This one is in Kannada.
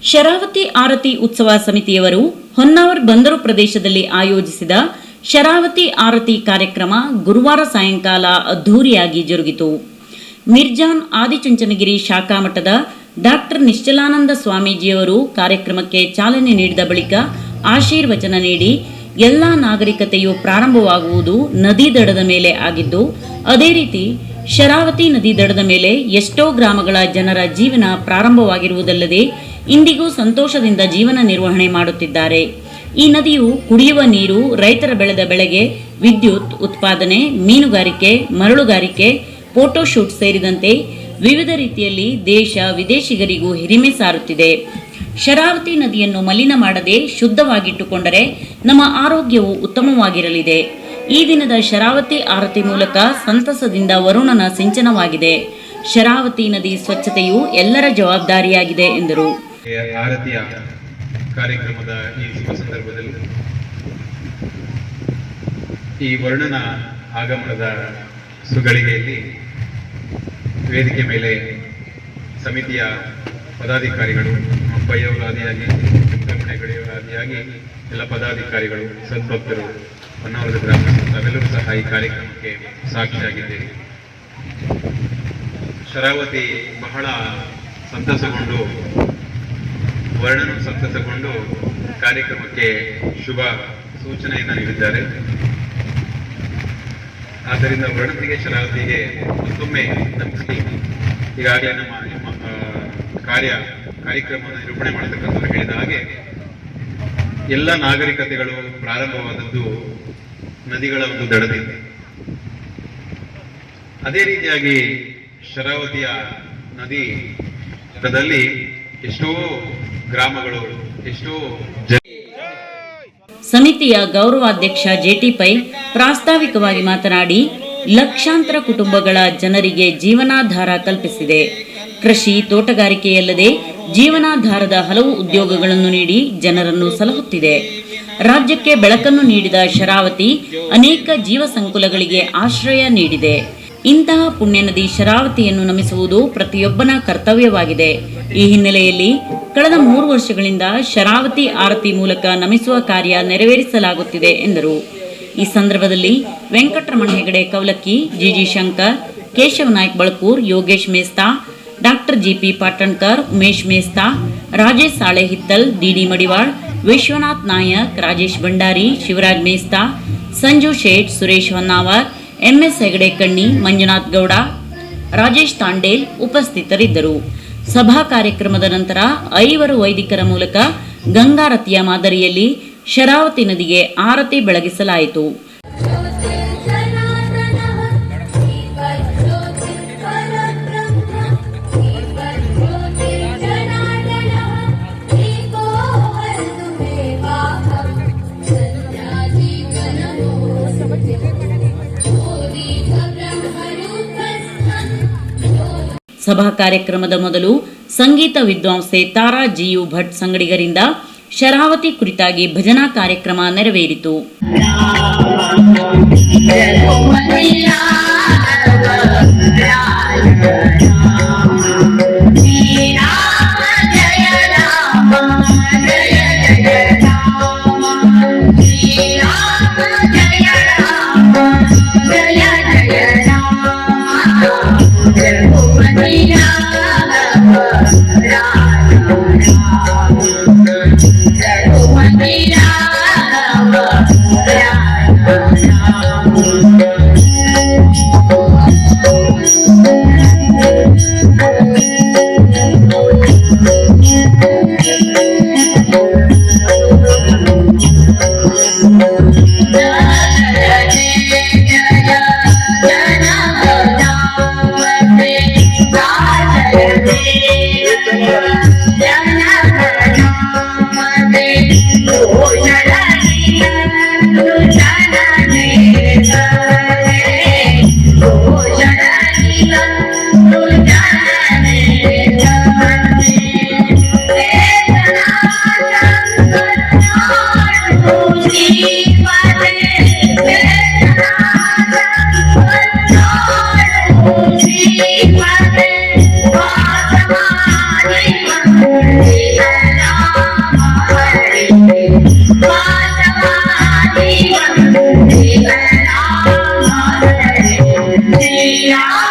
ಶರಾವತಿ ಆರತಿ ಉತ್ಸವ ಸಮಿತಿಯವರು ಹೊನ್ನಾವರ್ ಬಂದರು ಪ್ರದೇಶದಲ್ಲಿ ಆಯೋಜಿಸಿದ ಶರಾವತಿ ಆರತಿ ಕಾರ್ಯಕ್ರಮ ಗುರುವಾರ ಸಾಯಂಕಾಲ ಅದ್ಧೂರಿಯಾಗಿ ಜರುಗಿತು. ಮಿರ್ಜಾನ್ ಆದಿಚುಂಚನಗಿರಿ ಶಾಖಾ ಮಠದ ಡಾಕ್ಟರ್ ನಿಶ್ಚಲಾನಂದ ಸ್ವಾಮೀಜಿಯವರು ಕಾರ್ಯಕ್ರಮಕ್ಕೆ ಚಾಲನೆ ನೀಡಿದ ಬಳಿಕ ಆಶೀರ್ವಚನ ನೀಡಿ ಎಲ್ಲಾ ನಾಗರಿಕತೆಯು ಪ್ರಾರಂಭವಾಗುವುದು ನದಿ ದಡದ ಮೇಲೆ ಆಗಿದ್ದು, ಅದೇ ರೀತಿ ಶರಾವತಿ ನದಿ ದಡದ ಮೇಲೆ ಎಷ್ಟೋ ಗ್ರಾಮಗಳ ಜನರ ಜೀವನ ಪ್ರಾರಂಭವಾಗಿರುವುದಲ್ಲದೆ ಇಂದಿಗೂ ಸಂತೋಷದಿಂದ ಜೀವನ ನಿರ್ವಹಣೆ ಮಾಡುತ್ತಿದ್ದಾರೆ. ಈ ನದಿಯು ಕುಡಿಯುವ ನೀರು, ರೈತರ ಬೆಳೆದ ಬೆಳೆಗೆ ವಿದ್ಯುತ್ ಉತ್ಪಾದನೆ, ಮೀನುಗಾರಿಕೆ, ಮರಳುಗಾರಿಕೆ, ಫೋಟೋಶೂಟ್ ಸೇರಿದಂತೆ ವಿವಿಧ ರೀತಿಯಲ್ಲಿ ದೇಶ ವಿದೇಶಿಗರಿಗೂ ಹಿರಿಮೆ ಸಾರುತ್ತಿದೆ. ಶರಾವತಿ ನದಿಯನ್ನು ಮಲಿನ ಮಾಡದೆ ಶುದ್ಧವಾಗಿಟ್ಟುಕೊಂಡರೆ ನಮ್ಮ ಆರೋಗ್ಯವು ಉತ್ತಮವಾಗಿರಲಿದೆ. ಈ ದಿನದ ಶರಾವತಿ ಆರತಿ ಮೂಲಕ ಸಂತಸದಿಂದ ವರುಣನ ಸಿಂಚನವಾಗಿದೆ. ಶರಾವತಿ ನದಿ ಸ್ವಚ್ಛತೆಯು ಎಲ್ಲರ ಜವಾಬ್ದಾರಿಯಾಗಿದೆ ಎಂದರು. ಆರತಿಯ ಕಾರ್ಯಕ್ರಮದ ಈ ಶುಭ ಸಂದರ್ಭದಲ್ಲಿ ಈ ವರುಣನ ಆಗಮನದ ಸುಗಳಿಗೆಯಲ್ಲಿ ವೇದಿಕೆ ಮೇಲೆ ಸಮಿತಿಯ ಪದಾಧಿಕಾರಿಗಳು, ಪಯ್ಯವರು ಆದಿಯಾಗಿ, ಚಿಂತಾಮಣಿಗಳು ಆದಿಯಾಗಿ ಎಲ್ಲ ಪದಾಧಿಕಾರಿಗಳು, ಸದ್ಭಕ್ತರು, ಹೊನ್ನಾವರದ ಗ್ರಾಮಸ್ಥರು ತಾವೆಲ್ಲರೂ ಸಹ ಈ ಕಾರ್ಯಕ್ರಮಕ್ಕೆ ಸಾಕ್ಷಿಯಾಗಿದ್ದೇವೆ. ಶರಾವತಿ ಬಹಳ ಸಂತಸಗೊಂಡು, ವರ್ಣನು ಸಂತಸಗೊಂಡು ಕಾರ್ಯಕ್ರಮಕ್ಕೆ ಶುಭ ಸೂಚನೆಯನ್ನು ನೀಡಿದ್ದಾರೆ. ಆದ್ದರಿಂದ ವರ್ಣತಿಗೆ ಶರಾವತಿಗೆ ಮತ್ತೊಮ್ಮೆ ನಮಿಸಿ ಈಗಾಗಲೇ ನಮ್ಮ ಕಾರ್ಯಕ್ರಮವನ್ನು ನಿರೂಪಣೆ ಮಾಡತಕ್ಕಂಥ ಹೇಳಿದ ಹಾಗೆ ಎಲ್ಲ ನಾಗರಿಕತೆಗಳು ಪ್ರಾರಂಭವಾದದ್ದು ನದಿಗಳ ಒಂದು ದಡದಿಂದ. ಅದೇ ರೀತಿಯಾಗಿ ಶರಾವತಿಯ ನದಿ ದಡದಲ್ಲಿ ಎಷ್ಟೋ ಗ್ರಾಮಗಳು, ಎಷ್ಟೋ ಸಮಿತಿಯ ಗೌರವಾಧ್ಯಕ್ಷ ಜೆಟಿ ಪೈ ಪ್ರಾಸ್ತಾವಿಕವಾಗಿ ಮಾತನಾಡಿ, ಲಕ್ಷಾಂತರ ಕುಟುಂಬಗಳ ಜನರಿಗೆ ಜೀವನಾಧಾರ ಕಲ್ಪಿಸಿದೆ. ಕೃಷಿ, ತೋಟಗಾರಿಕೆಯಲ್ಲದೆ ಜೀವನಾಧಾರದ ಹಲವು ಉದ್ಯೋಗಗಳನ್ನು ನೀಡಿ ಜನರನ್ನು ಸಲಹುತ್ತಿದೆ. ರಾಜ್ಯಕ್ಕೆ ಬೆಳಕನ್ನು ನೀಡಿದ ಶರಾವತಿ ಅನೇಕ ಜೀವ ಸಂಕುಲಗಳಿಗೆ ಆಶ್ರಯ ನೀಡಿದೆ. ಇಂತಹ ಪುಣ್ಯ ನದಿ ಶರಾವತಿಯನ್ನು ನಮಿಸುವುದು ಪ್ರತಿಯೊಬ್ಬನ ಕರ್ತವ್ಯವಾಗಿದೆ. ಈ ಹಿನ್ನೆಲೆಯಲ್ಲಿ ಕಳೆದ 3 ವರ್ಷಗಳಿಂದ ಶರಾವತಿ ಆರತಿ ಮೂಲಕ ನಮಿಸುವ ಕಾರ್ಯ ನೆರವೇರಿಸಲಾಗುತ್ತಿದೆ ಎಂದರು. ಈ ಸಂದರ್ಭದಲ್ಲಿ Venkataramana Hegde Kavalakki, G G Shankar, Keshava Naik Balakur, Yogesh Mesta, doctor G P Patankar, Umesh Mesta, Rajesh Sale Hittal, D D Madival, Vishwanath Nayak, Rajesh Bhandari, Shivaraj Mesta, Sanju Shet, Suresh Honnavar, M S Hegde Kanni, Manjunath Gowda, Rajesh Tandel ಉಪಸ್ಥಿತರಿದ್ದರು. ಸಭಾ ಕಾರ್ಯಕ್ರಮದ ನಂತರ 5 ವೈದಿಕರ ಮೂಲಕ ಗಂಗಾರತಿಯ ಮಾದರಿಯಲ್ಲಿ ಶರಾವತಿ ನದಿಗೆ ಆರತಿ ಬೆಳಗಿಸಲಾಯಿತು. ಸಭಾ ಕಾರ್ಯಕ್ರಮದ ಮೊದಲು ಸಂಗೀತ ವಿದ್ವಾಂಸೆ ತಾರಾ ಜಿಯು ಭಟ್ ಸಂಗಡಿಗರಿಂದ ಶರಾವತಿ ಕುರಿತಾಗಿ ಭಜನಾ ಕಾರ್ಯಕ್ರಮ ನೆರವೇರಿತು. ಶ್ರೀರಾಮ